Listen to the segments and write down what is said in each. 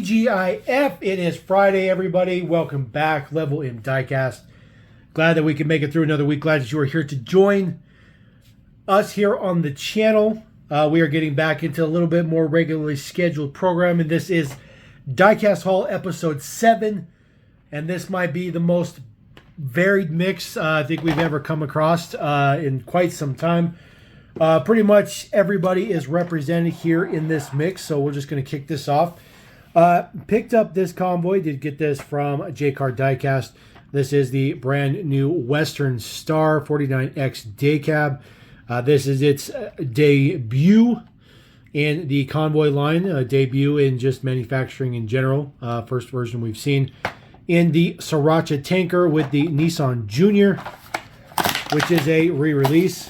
TGIF. It is Friday, everybody. Welcome back, LevelMDiecast. Glad that we can make it through another week. Glad that you are here to join us here on the channel. We are getting back into a little bit more regularly scheduled program, and this is Diecast Haul episode 7, and this might be the most varied mix I think we've ever come across in quite some time. Pretty much everybody is represented here in this mix, so we're just going to kick this off. Picked up this convoy, did get this from Diecast. This is the brand new Western Star 49X day cab. This is its debut in the convoy line, debut in just manufacturing in general. First version we've seen in the Sriracha tanker with the Nissan Junior, which is a re-release.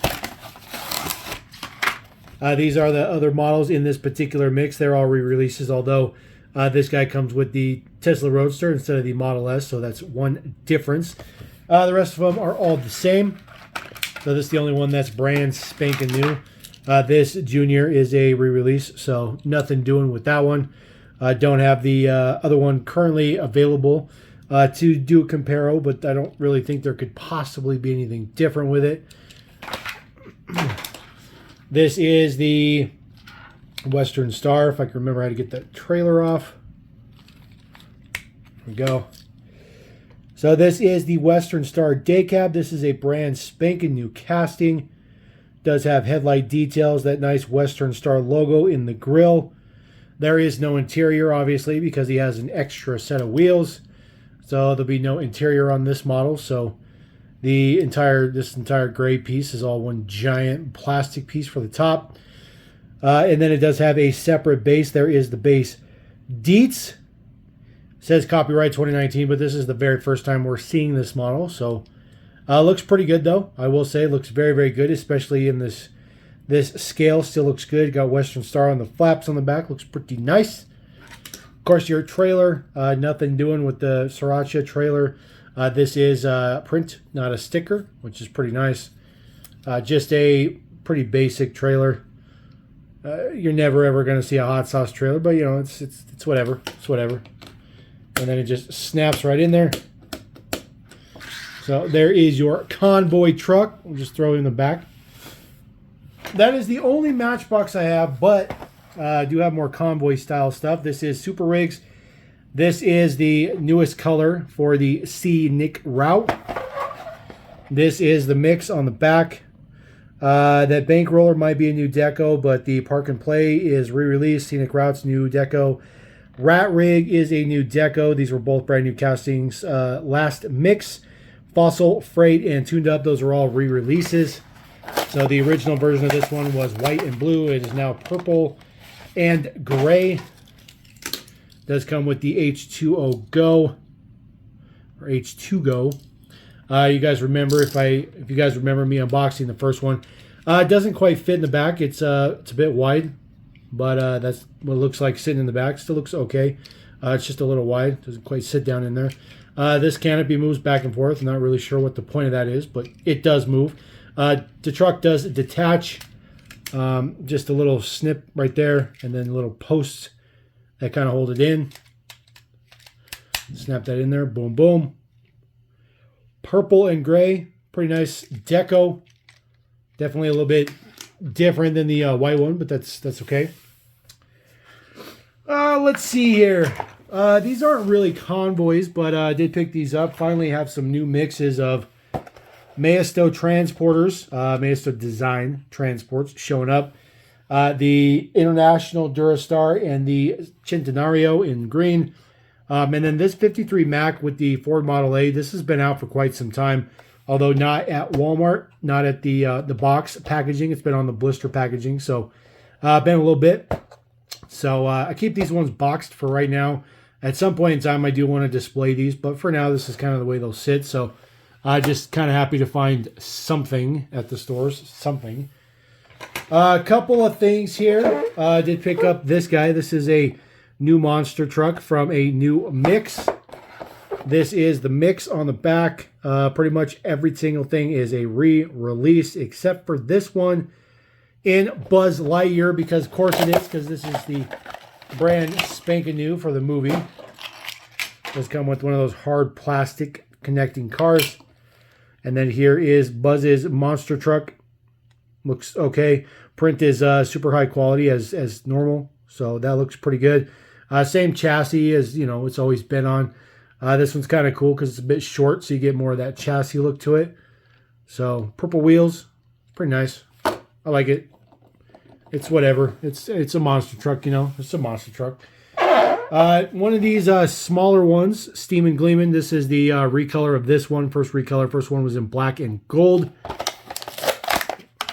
These are the other models in this particular mix. They're all re-releases, although this guy comes with the Tesla Roadster instead of the Model S, so that's one difference. The rest of them are all the same. So this is the only one that's brand spanking new. This Junior is a re-release, so nothing doing with that one. Don't have the other one currently available to do a comparo, but I don't really think there could possibly be anything different with it. This is the Western Star, if I can remember how to get that trailer off. There we go. So this is the Western Star day cab. This is a brand spanking new casting. Does have headlight details, that nice Western Star logo in the grille. There is no interior, obviously, because he has an extra set of wheels. So there'll be no interior on this model. So this entire gray piece is all one giant plastic piece for the top. And then it does have a separate base. There is the base Dietz. Says copyright 2019, but this is the very first time we're seeing this model. So looks pretty good, though. I will say it looks very, very good, especially in this scale. Still looks good. Got Western Star on the flaps on the back. Looks pretty nice. Of course, your trailer, nothing doing with the Sriracha trailer. This is print, not a sticker, which is pretty nice. Just a pretty basic trailer. You're never ever going to see a hot sauce trailer, but you know it's whatever. It's whatever. And then it just snaps right in there. So there is your convoy truck. We'll just throw it in the back. That is the only Matchbox I have, but I do have more convoy style stuff. This is Super Rigs. This is the newest color for the Scenic Route. This is the mix on the back. That bank roller might be a new deco, but the Park and Play is re-released. Scenic Route's new deco. Rat Rig is a new deco. These were both brand new castings. Last mix, Fossil, Freight, and Tuned Up. Those are all re-releases. So the original version of this one was white and blue. It is now purple and gray. Does come with the H2O Go or H2 Go. You guys remember if you guys remember me unboxing the first one, it doesn't quite fit in the back. It's a bit wide, but that's what it looks like sitting in the back. Still looks okay. It's just a little wide. Doesn't quite sit down in there. This canopy moves back and forth. I'm not really sure what the point of that is, but it does move. The truck does detach. Just a little snip right there, and then little posts that kind of hold it in. Snap that in there. Boom, boom. Purple and gray. Pretty nice deco. Definitely a little bit different than the white one, but that's okay. Let's see here. These aren't really convoys, but I did pick these up. Finally have some new mixes of Maisto transporters, Maisto design transports showing up. The International Durastar and the Centenario in green. And then this 53 Mac with the Ford Model A. This has been out for quite some time, although not at Walmart, not at the box packaging. It's been on the blister packaging, so been a little bit. So I keep these ones boxed for right now. At some point in time, I do want to display these, but for now, this is kind of the way they'll sit. So just kind of happy to find something at the stores, something. A couple of things here. I did pick up this guy. This is a new monster truck from a new mix. This is the mix on the back. Pretty much every single thing is a re-release except for this one in Buzz Lightyear, because of course it is, because this is the brand spanking new for the movie. Does come with one of those hard plastic connecting cars. And then here is Buzz's monster truck. Looks okay. Print is super high quality as normal, so that looks pretty good. Same chassis as, you know, it's always been on. This one's kind of cool because it's a bit short, so you get more of that chassis look to it. So purple wheels, pretty nice. I like it. It's whatever. It's a monster truck, you know. It's a monster truck. One of these smaller ones, Steam and Gleeman. This is the recolor of this one. First recolor. First one was in black and gold.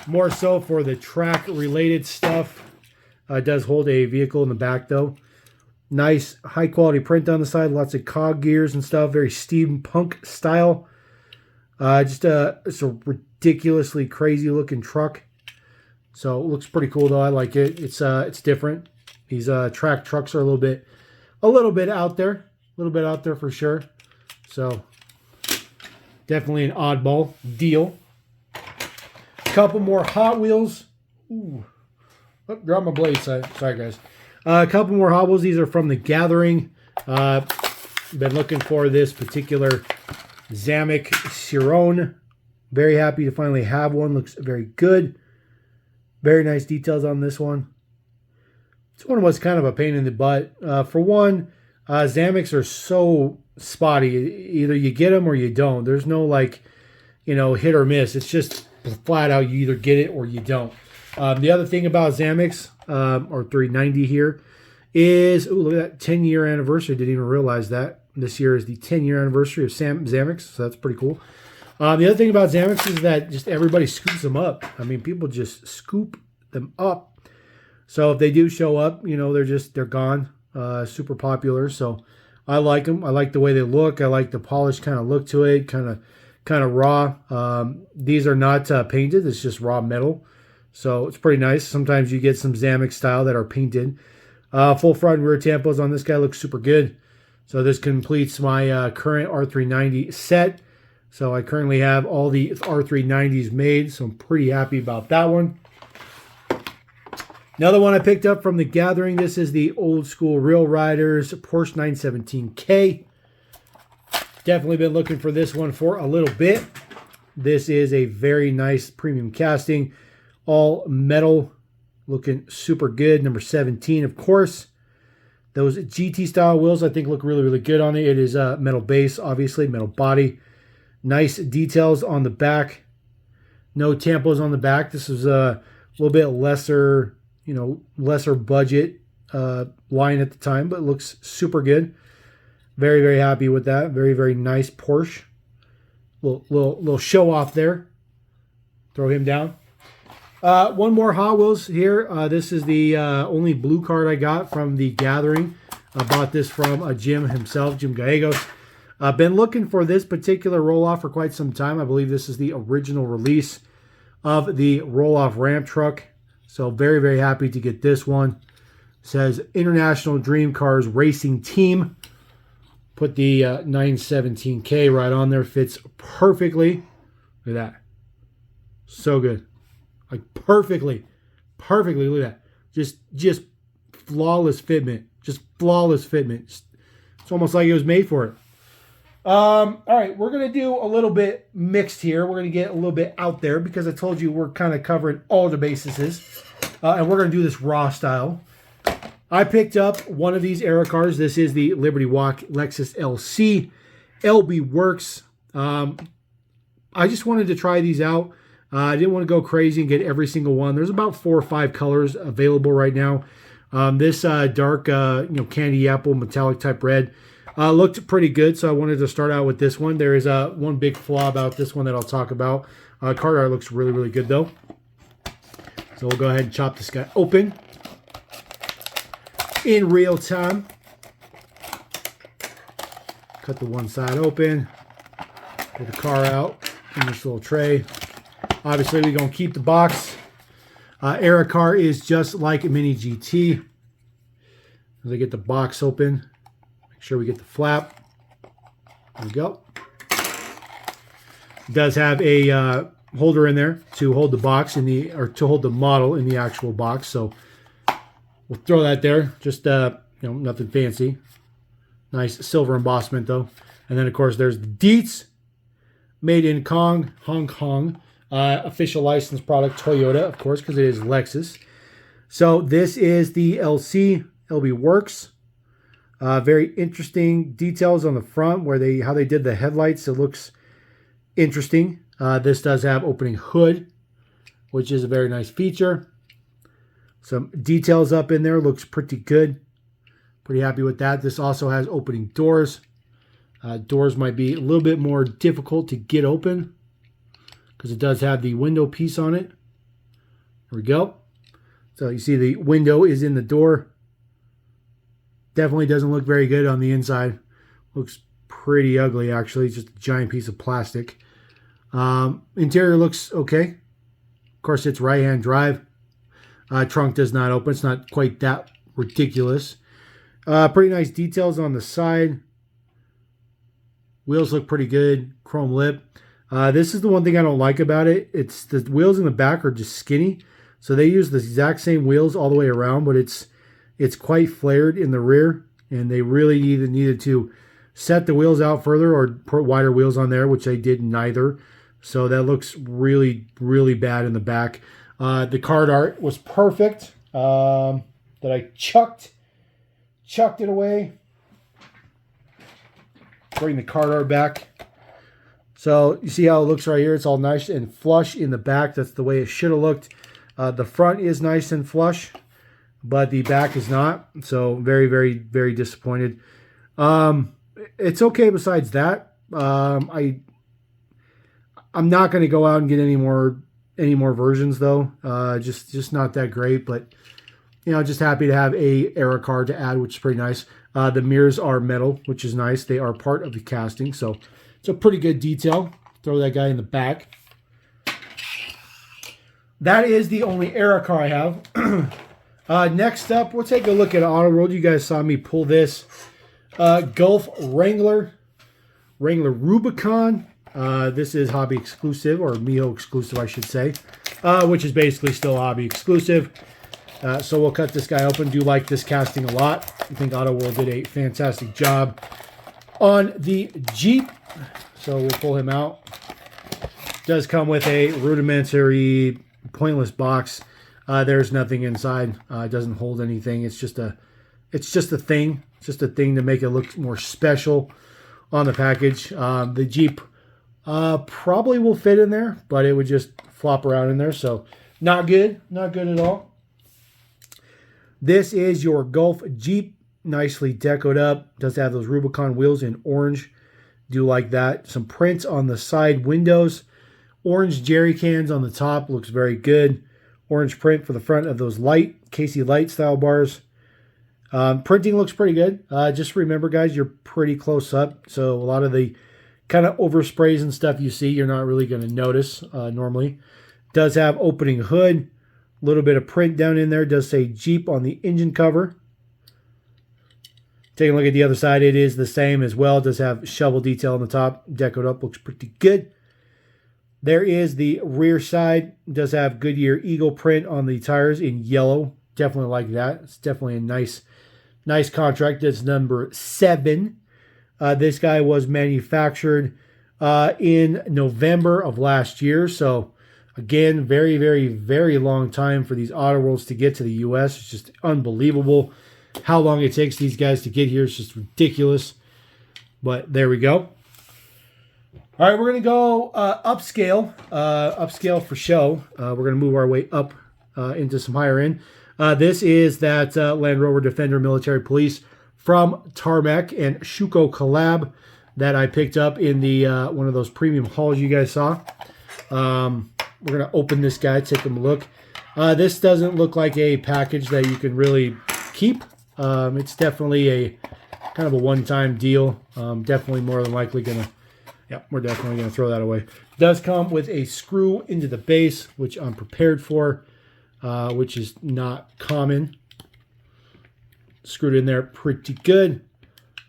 More so for the track-related stuff. It does hold a vehicle in the back, though. Nice, high-quality print on the side. Lots of cog gears and stuff. Very steampunk style. It's a ridiculously crazy-looking truck. So it looks pretty cool, though. I like it. It's different. These track trucks are a little bit out there. A little bit out there for sure. So definitely an oddball deal. Couple more Hot Wheels. Ooh. Oh, drop my blade. Sorry, guys. A couple more Hot Wheels. These are from The Gathering. Been looking for this particular Zamac Chiron. Very happy to finally have one. Looks very good. Very nice details on this one. This one was kind of a pain in the butt. For one, Zamacs are so spotty. Either you get them or you don't. There's no, like, you know, hit or miss. It's just flat out, you either get it or you don't. The other thing about Zamacs, or 390 here, is, ooh, look at that 10-year anniversary. Didn't even realize that. This year is the 10-year anniversary of Zamacs, so that's pretty cool. The other thing about Zamacs is that just everybody scoops them up. I mean, people just scoop them up. So if they do show up, you know, they're gone. Super popular. So I like them. I like the way they look. I like the polished kind of look to it. Kind of raw. These are not painted. It's just raw metal. So it's pretty nice. Sometimes you get some Zamac style that are painted. Full front and rear tampos on this guy looks super good. So this completes my current R390 set. So I currently have all the R390s made. So I'm pretty happy about that one. Another one I picked up from The Gathering. This is the Old School Real Riders Porsche 917K. Definitely been looking for this one for a little bit. This is a very nice premium casting. All metal. Looking super good. Number 17, of course. Those GT style wheels I think look really, really good on it. It is a metal base, obviously. Metal body. Nice details on the back. No tampos on the back. This is a little bit lesser, you know, lesser budget line at the time, but it looks super good. Very, very happy with that. Very, very nice Porsche. Little show off there. Throw him down. One more Hot Wheels here. This is the only blue card I got from The Gathering. I bought this from Jim himself, Jim Gallegos. I've been looking for this particular roll-off for quite some time. I believe this is the original release of the roll-off ramp truck. So very, very happy to get this one. It says International Dream Cars Racing Team. Put the 917K right on there. Fits perfectly. Look at that. So good. Like perfectly. Perfectly. Look at that. Just flawless fitment. Just flawless fitment. It's almost like it was made for it. All right, we're going to do a little bit mixed here. We're going to get a little bit out there because I told you we're kind of covering all the bases. And we're going to do this raw style. I picked up one of these era cars. This is the Liberty Walk Lexus LC. LB Works. I just wanted to try these out. I didn't want to go crazy and get every single one. There's about 4 or 5 colors available right now. This dark, candy apple metallic type red looked pretty good, so I wanted to start out with this one. There is one big flaw about this one that I'll talk about. Card art looks really, really good though. So we'll go ahead and chop this guy open in real time. Cut the one side open. Pull the car out in this little tray. Obviously, we're going to keep the box. Era car is just like a MiniGT. As I get the box open, make sure we get the flap. There we go. It does have a holder in there to hold the box to hold the model in the actual box. So we'll throw that there. Just, nothing fancy. Nice silver embossment, though. And then, of course, there's the Dietz. Made in Hong Kong. Official licensed product, Toyota, of course, because it is Lexus. So this is the LC. LB Works. Very interesting details on the front where how they did the headlights. It looks interesting. This does have opening hood, which is a very nice feature. Some details up in there. Looks pretty good. Pretty happy with that. This also has opening doors. Doors might be a little bit more difficult to get open because it does have the window piece on it. There we go. So you see the window is in the door. Definitely doesn't look very good on the inside. Looks pretty ugly, actually. Just a giant piece of plastic. Interior looks okay. Of course, it's right-hand drive. Trunk does not open. It's not quite that ridiculous. Pretty nice details on the side. Wheels look pretty good. Chrome lip. This is the one thing I don't like about it. It's the wheels in the back are just skinny. So they use the exact same wheels all the way around, but it's quite flared in the rear. And they really needed to set the wheels out further or put wider wheels on there, which they did neither. So that looks really, really bad in the back. The card art was perfect. That I chucked it away. Bring the card art back. So you see how it looks right here. It's all nice and flush in the back. That's the way it should have looked. The front is nice and flush, but the back is not. So very, very, very disappointed. It's okay besides that. I'm not going to go out and get any more versions though. Just not that great, but just happy to have a era card to add, which is pretty nice. The mirrors are metal, which is nice. They are part of the casting, so it's a pretty good detail. Throw that guy in the back. That is the only era car I have. Next up, we'll take a look at Autoworld. You guys saw me pull this Gulf Wrangler Rubicon. This is hobby exclusive, or Miho exclusive, I should say, which is basically still hobby exclusive. So we'll cut this guy open. Do like this casting a lot. I think Autoworld did a fantastic job on the Jeep. So we'll pull him out. Does come with a rudimentary, pointless box. There's nothing inside. It doesn't hold anything. It's just a thing. It's just a thing to make it look more special on the package. The Jeep probably will fit in there, but it would just flop around in there. So not good. Not good at all. This is your Gulf Jeep, nicely decoed up. Does have those Rubicon wheels in orange. Do like that. Some prints on the side windows. Orange jerry cans on the top. Looks very good. Orange print for the front of those Casey Light style bars. Printing looks pretty good. Just remember, guys, you're pretty close up. So a lot of the kind of oversprays and stuff you see, you're not really going to notice normally. Does have opening hood. A little bit of print down in there. Does say Jeep on the engine cover. Taking a look at the other side, it is the same as well. It does have shovel detail on the top. Decoed up, looks pretty good. There is the rear side. It does have Goodyear Eagle print on the tires in yellow. Definitely like that. It's definitely a nice contract. It's number 7. This guy was manufactured in November of last year. So again, very, very, very long time for these Autoworlds to get to the U.S. It's just unbelievable how long it takes these guys to get here. It's just ridiculous. But there we go. All right, we're going to go upscale. Upscale for show. We're going to move our way up into some higher end. This is that Land Rover Defender Military Police from Tarmac and Shuco collab that I picked up in the one of those premium hauls you guys saw. We're going to open this guy, take a look. This doesn't look like a package that you can really keep. It's definitely a kind of a one-time deal. Definitely more than likely going to, we're definitely going to throw that away. It does come with a screw into the base, which I'm prepared for, which is not common. Screwed in there pretty good,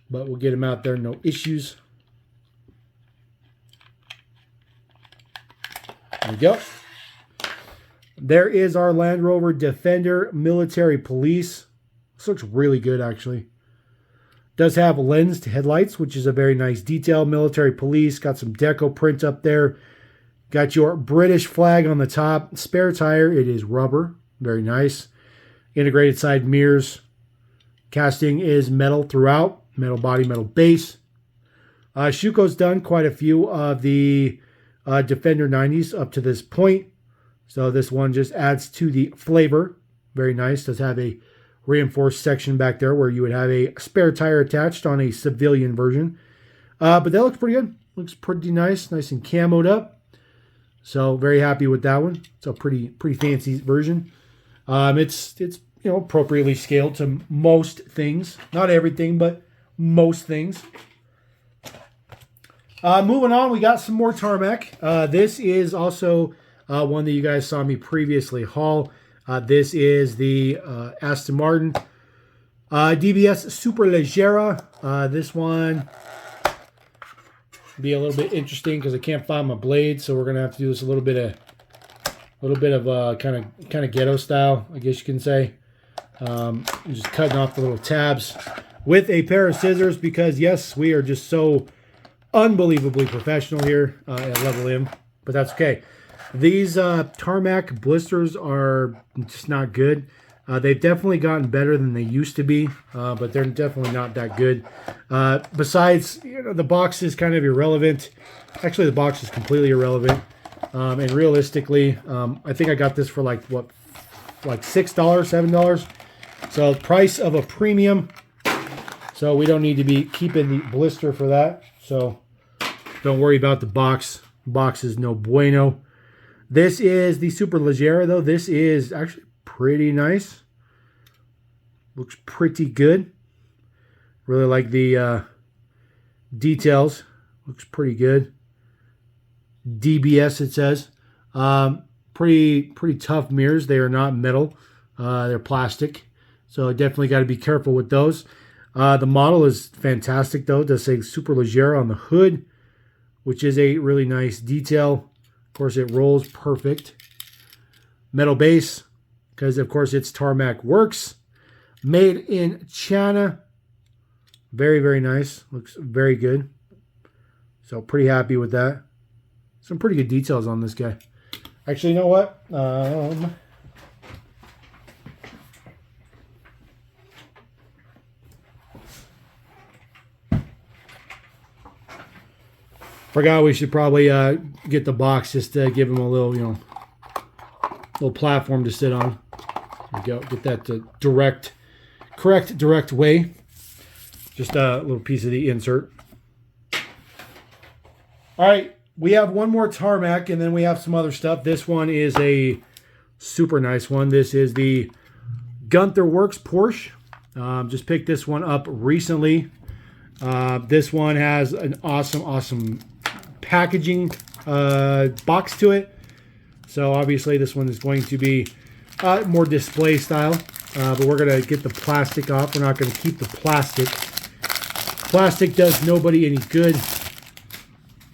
but we'll get him out there, no issues. There we go. There is our Land Rover Defender Military Police. This looks really good, actually. Does have lensed headlights, which is a very nice detail. Military police, got some deco print up there. Got your British flag on the top. Spare tire, it is rubber. Very nice. Integrated side mirrors. Casting is metal throughout. Metal body, metal base. Schuco's done quite a few of the Defender 90s up to this point. So this one just adds to the flavor. Very nice. Does have a reinforced section back there where you would have a spare tire attached on a civilian version. But that looks pretty good. Looks pretty nice. Nice and camoed up. So very happy with that one. It's a pretty fancy version. It's appropriately scaled to most things. Not everything, but most things. Moving on, we got some more Tarmac. This is also one that you guys saw me previously haul. This is the Aston Martin DBS Superleggera. This one be a little bit interesting because I can't find my blade, so we're gonna have to do this a little bit of kind of ghetto style, I guess you can say. Just cutting off the little tabs with a pair of scissors because yes, we are just so unbelievably professional here at LevelM, but that's okay. These Tarmac blisters are just not good. They've definitely gotten better than they used to be, but they're definitely not that good. Besides, the box is kind of irrelevant. Actually, the box is completely irrelevant. And realistically, I think I got this for like $6, $7. So price of a premium. So we don't need to be keeping the blister for that. So don't worry about the box. Box is no bueno. This is the Superleggera though. This is actually pretty nice. Looks pretty good. Really like the details. Looks pretty good. DBS it says. Pretty tough mirrors. They are not metal. They're plastic. So definitely got to be careful with those. The model is fantastic though. It does say Superleggera on the hood, which is a really nice detail. Of course, it rolls perfect. Metal base, because of course it's Tarmac Works. Made in China. Very, very nice. Looks very good. So pretty happy with that. Some pretty good details on this guy. Actually, you know what? Forgot we should probably get the box just to give him a little, little platform to sit on. There we go. Get that to correct direct way. Just a little piece of the insert. All right, we have one more Tarmac, and then we have some other stuff. This one is a super nice one. This is the Gunther Works Porsche. Just picked this one up recently. This one has an awesome packaging box to it. So obviously this one is going to be more display style. But we're going to get the plastic off. We're not going to keep the plastic. Plastic does nobody any good.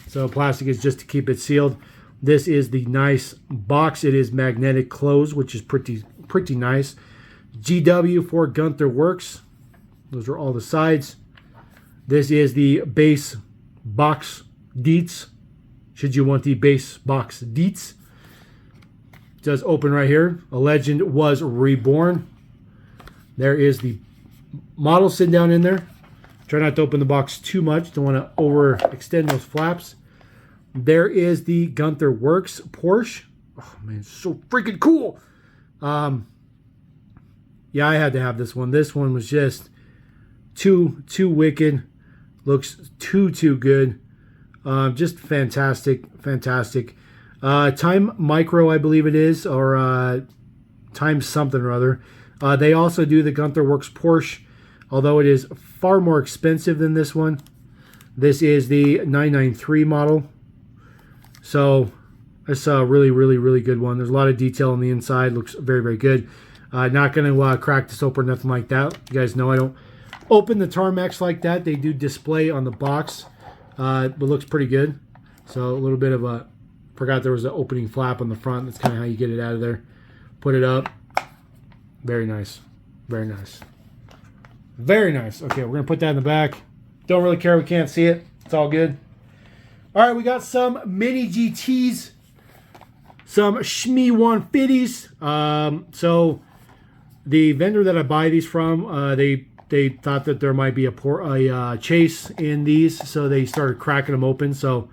So plastic is just to keep it sealed. This is the nice box. It is magnetic close, which is pretty nice. GW for Gunther Works. Those are all the sides. This is the base box deets. Should you want the base box deets. It does open right here. A legend was reborn. There is the model sitting down in there. Try not to open the box too much. Don't want to overextend those flaps. There is the Gunther Works Porsche. Oh man, it's so freaking cool. Yeah, I had to have this one. This one was just too wicked. Looks too good. Just fantastic. Time Micro, I believe it is, or Time something or other. They also do the Gunther Works Porsche, although it is far more expensive than this one. This is the 993 model. So it's a really good one. There's a lot of detail on the inside. Looks very good. Not going to crack this open or nothing like that. You guys know I don't open the Tarmacs like that. They do display on the box, but looks pretty good. So a little bit of a, forgot there was an opening flap on the front. That's kind of how you get it out of there. Put it up. Very nice. Very nice. Okay, we're going to put that in the back. Don't really care. We can't see it. It's all good. All right, we got some Mini GTs. Some Smee 150s. So the vendor that I buy these from, they thought that there might be a chase in these, so they started cracking them open. So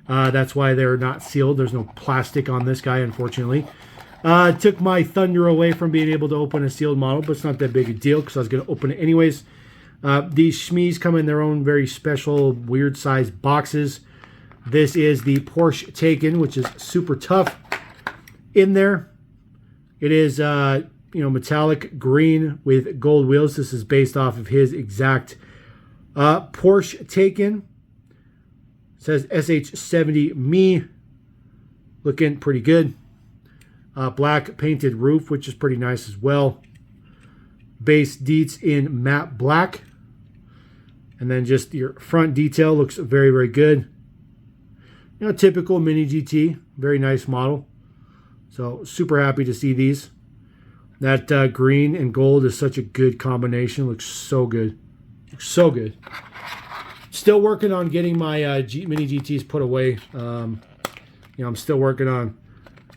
that's why they're not sealed. There's no plastic on this guy, unfortunately. Took my thunder away from being able to open a sealed model, but it's not that big a deal because I was going to open it anyways. These Smees come in their own very special, weird sized boxes. This is the Porsche Taycan, which is super tough in there. It is, metallic green with gold wheels. This is based off of his exact Porsche Taycan. It says SH70 Me. Looking pretty good. Black painted roof, which is pretty nice as well. Base deets in matte black. And then just your front detail looks very, very good. Typical Mini GT. Very nice model. So super happy to see these. That green and gold is such a good combination. Looks so good. Looks so good. Still working on getting my Mini GTs put away. I'm still working on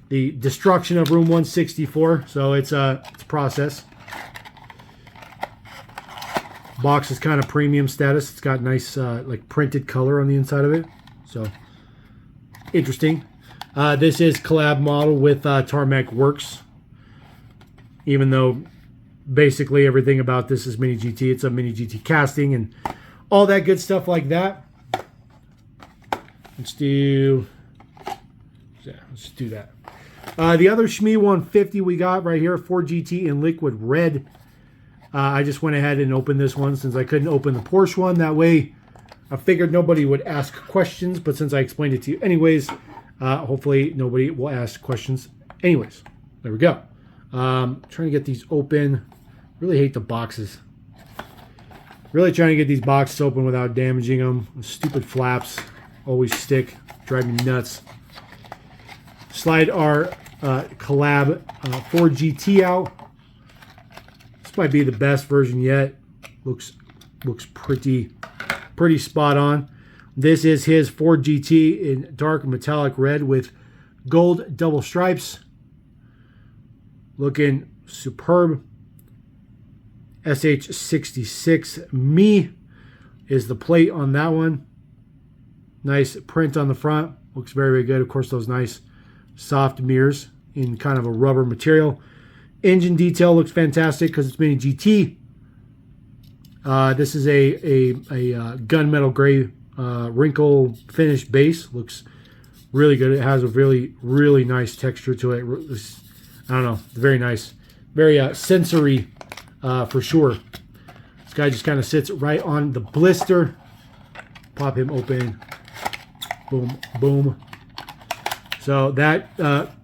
the destruction of room 164. So it's a process. Box is kind of premium status. It's got nice like printed color on the inside of it. So interesting. This is collab model with Tarmac Works. Even though basically everything about this is Mini GT. It's a Mini GT casting and all that good stuff like that. Let's do that. The other Smee 150 we got right here, Ford GT in liquid red. I just went ahead and opened this one since I couldn't open the Porsche one. That way I figured nobody would ask questions, but since I explained it to you anyways, hopefully nobody will ask questions anyways. There we go. Trying to get these open. Really hate the boxes. Really trying to get these boxes open without damaging them. The stupid flaps always stick. Drive me nuts. Slide our collab Ford GT out. This might be the best version yet. Looks pretty spot on. This is his Ford GT in dark metallic red with gold double stripes. Looking superb. SH66 Me is the plate on that one. Nice print on the front. Looks very, very good. Of course, those nice soft mirrors in kind of a rubber material. Engine detail looks fantastic because it's Mini GT. This is a gunmetal gray wrinkle finish base. Looks really good. It has a really, really nice texture to it. I don't know. It's very nice. Very sensory for sure. This guy just kind of sits right on the blister. Pop him open. Boom, boom. So that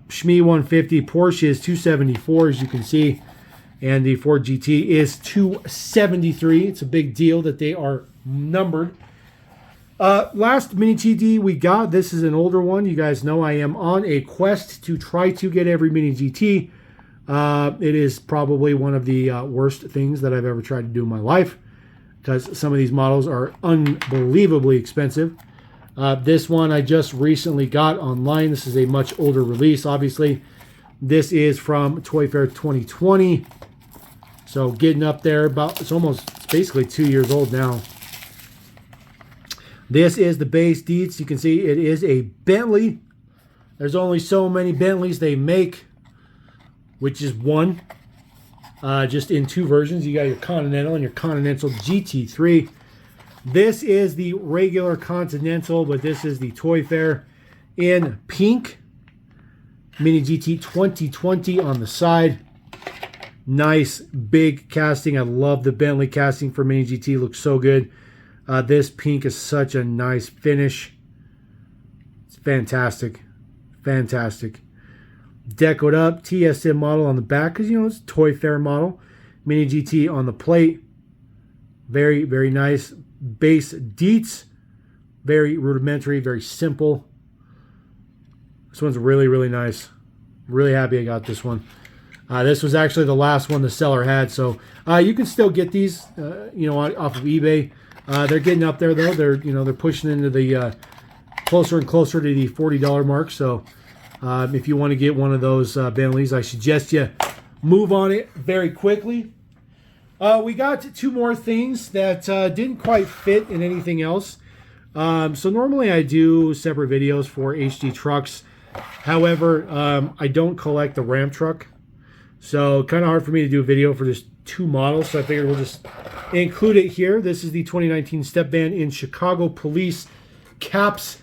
Smee 150 Porsche is 274, as you can see. And the Ford GT is 273. It's a big deal that they are numbered. Last Mini GT we got, this is an older one. You guys know I am on a quest to try to get every Mini GT. It is probably one of the worst things that I've ever tried to do in my life because some of these models are unbelievably expensive. This one I just recently got online. This is a much older release, obviously. This is from Toy Fair 2020. So getting up there, it's basically 2 years old now. This is the base deets. You can see it is a Bentley. There's only so many Bentleys they make, which is one. Just in two versions. You got your Continental and your Continental GT3. This is the regular Continental, but this is the Toy Fair in pink. Mini GT 2020 on the side. Nice big casting. I love the Bentley casting for Mini GT. Looks so good. This pink is such a nice finish. It's fantastic. Fantastic. Decoed up. TSM model on the back because, it's a Toy Fair model. Mini GT on the plate. Very, very nice. Base deets. Very rudimentary. Very simple. This one's really, really nice. Really happy I got this one. This was actually the last one the seller had, so you can still get these, you know, off of eBay. They're getting up there though. They're pushing into the closer and closer to the $40 mark. So if you want to get one of those Bentleys, I suggest you move on it very quickly. We got two more things that didn't quite fit in anything else. So normally I do separate videos for HD trucks. However, I don't collect the Ram truck. So kind of hard for me to do a video for just two models. So I figured we'll just include it here. This is the 2019 step van in Chicago Police Caps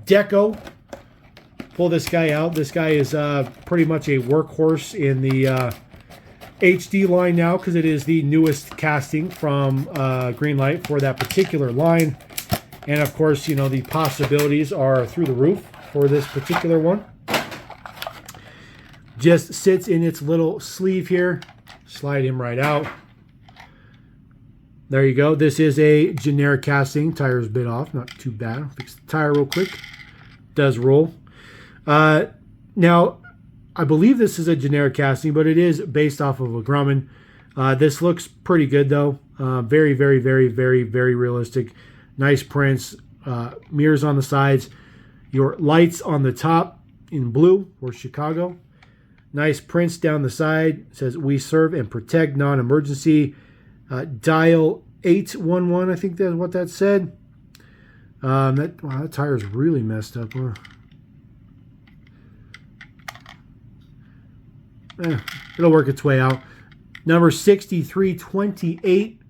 Deco. Pull this guy out. This guy is pretty much a workhorse in the HD line now, because it is the newest casting from Greenlight for that particular line. And of course, you know, the possibilities are through the roof for this particular one. Just sits in its little sleeve here. Slide him right out. There you go. This is a generic casting. Tire's bit off. Not too bad. I'll fix the tire real quick. Does roll. Now, I believe this is a generic casting, but it is based off of a Grumman. This looks pretty good, though. Very, very, very, very, very realistic. Nice prints. Mirrors on the sides. Your lights on the top in blue for Chicago. Nice prints down the side. It says, "We serve and protect non-emergency." Dial 811, I think that's what that said. Wow, that tire's really messed up. Huh? It'll work its way out. Number 6328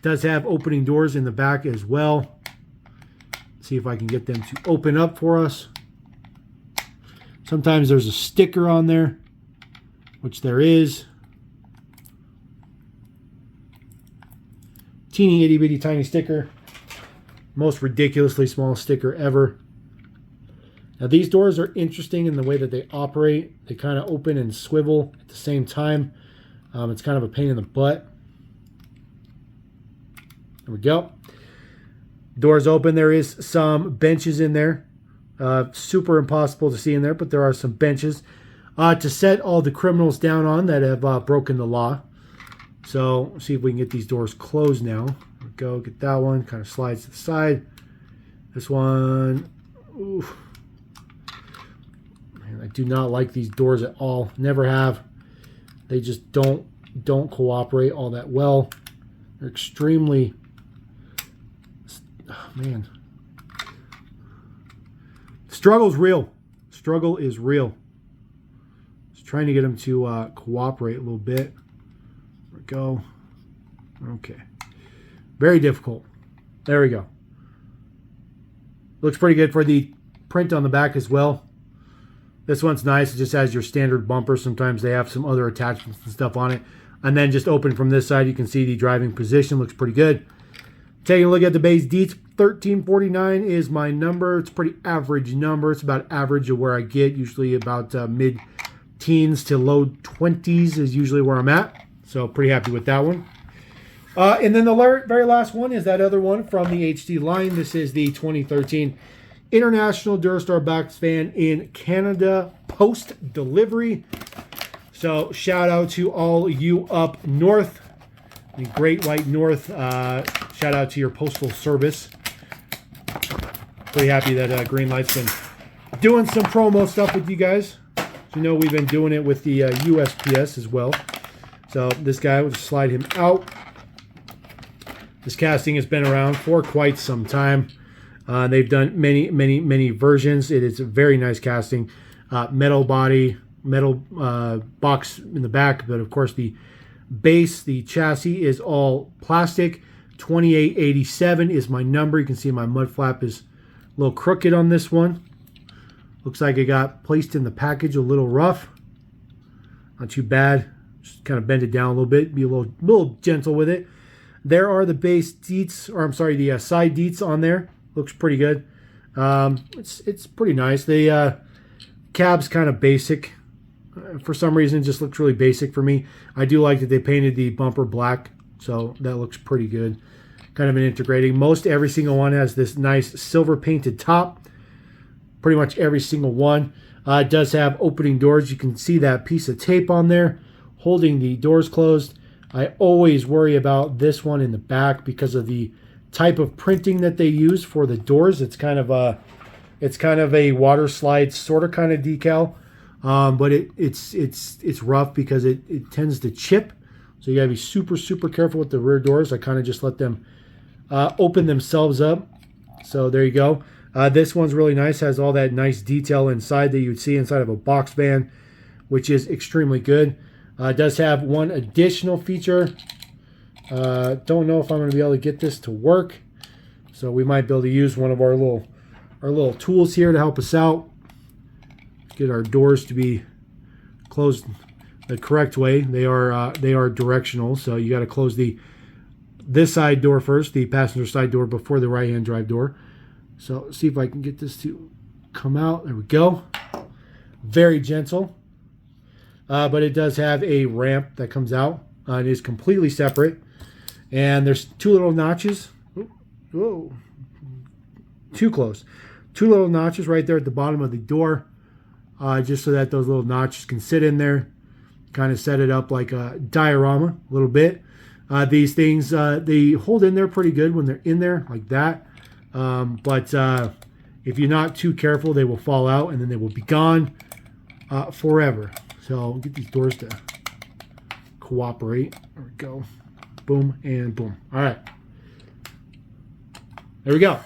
does have opening doors in the back as well. Let's see if I can get them to open up for us. Sometimes there's a sticker on there, which there is. Teeny itty bitty tiny sticker. Most ridiculously small sticker ever. Now these doors are interesting in the way that they operate. They kind of open and swivel at the same time. It's kind of a pain in the butt. There we go. Doors open. There is some benches in there. Super impossible to see in there, but there are some benches to set all the criminals down on that have broken the law. So let's see if we can get these doors closed now. There we go. Get that one. Kind of slides to the side. This one. Oof. Man, I do not like these doors at all. Never have. They just don't cooperate all that well. They're extremely. Oh, man. Struggle's real. Struggle is real. Just trying to get them to cooperate a little bit. There we go. Okay. Very difficult. There we go. Looks pretty good for the print on the back as well. This one's nice. It just has your standard bumper. Sometimes they have some other attachments and stuff on it. And then just open from this side, you can see the driving position. Looks pretty good. Taking a look at the base deets. 1349 is my number. It's a pretty average number. It's about average of where I get. Usually about mid-teens to low 20s is usually where I'm at. So pretty happy with that one. And then the very last one is that other one from the HD line. This is the 2013 International Durastar Box Fan in Canada post-delivery. So shout out to all you up north, the Great White North. Shout out to your postal service. Pretty happy that Greenlight's been doing some promo stuff with you guys. As you know, we've been doing it with the USPS as well. So this guy, we'll just slide him out. This casting has been around for quite some time. They've done many versions. It is a very nice casting. Metal body, metal box in the back, but of course the base, the chassis is all plastic. 2887 is my number. You can see my mud flap is a little crooked on this one. Looks like it got placed in the package a little rough. Not too bad. Just kind of bend it down a little bit. Be a little gentle with it. There are the base deets, or I'm sorry, the side deets on there. Looks pretty good. It's pretty nice. The cab's kind of basic. For some reason, it just looks really basic for me. I do like that they painted the bumper black, so that looks pretty good. Kind of an integrating. Most every single one has this nice silver painted top. Pretty much every single one. It does have opening doors. You can see that piece of tape on there. holding the doors closed. I always worry about this one in the back because of the type of printing that they use for the doors. It's kind of a water slide sort of kind of decal, but it's rough because it tends to chip. So you gotta be super careful with the rear doors. I kind of just let them open themselves up. So there you go. This one's really nice. Has all that nice detail inside that you'd see inside of a box van, which is extremely good. It does have one additional feature. Don't know if I'm going to be able to get this to work, so we might be able to use one of our little tools here to help us out. Get our doors to be closed the correct way. They are directional, so you got to close this side door first, the passenger side door, before the right-hand drive door. So see if I can get this to come out. There we go. Very gentle. But it does have a ramp that comes out. It is completely separate. And there's two little notches. Whoa. Too close. Two little notches right there at the bottom of the door. Just so that those little notches can sit in there. Kind of set it up like a diorama a little bit. These things, they hold in there pretty good when they're in there like that. But if you're not too careful, they will fall out and then they will be gone forever. So get these doors to cooperate. There we go. Boom and boom. All right. There we go.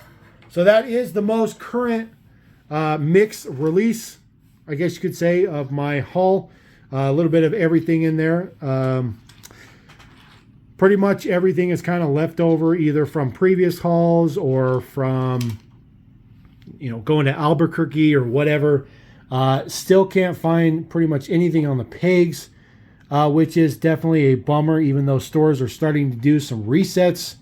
So that is the most current mix release, I guess you could say, of my haul. A little bit of everything in there. Pretty much everything is kind of left over either from previous hauls or from, going to Albuquerque or whatever. Still can't find pretty much anything on the pegs, which is definitely a bummer, even though stores are starting to do some resets.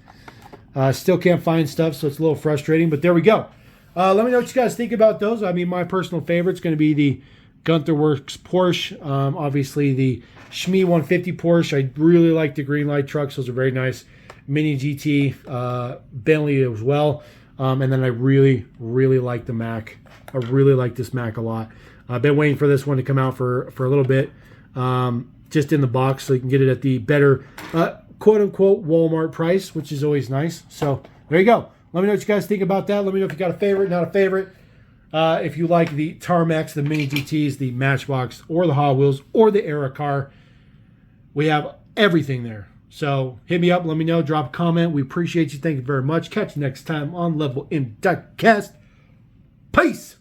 Still can't find stuff, so it's a little frustrating, but there we go. Let me know what you guys think about those. I mean, my personal favorite is going to be the Gunther Works Porsche. Obviously, the Smee 150 Porsche. I really like the Greenlight trucks. Those are very nice. MiniGT, Bentley as well. And then I really like the Mac. I really like this Mac a lot. I've been waiting for this one to come out for a little bit. Just in the box, so you can get it at the better quote-unquote Walmart price, which is always nice. So there you go. Let me know what you guys think about that. Let me know if you got a favorite, not a favorite. If you like the Tarmacs, the MiniGTs, the Matchbox, or the Hotwheels, or the Era car, we have everything there. So hit me up, let me know, drop a comment. We appreciate you. Thank you very much. Catch you next time on LevelMDiecast. Peace!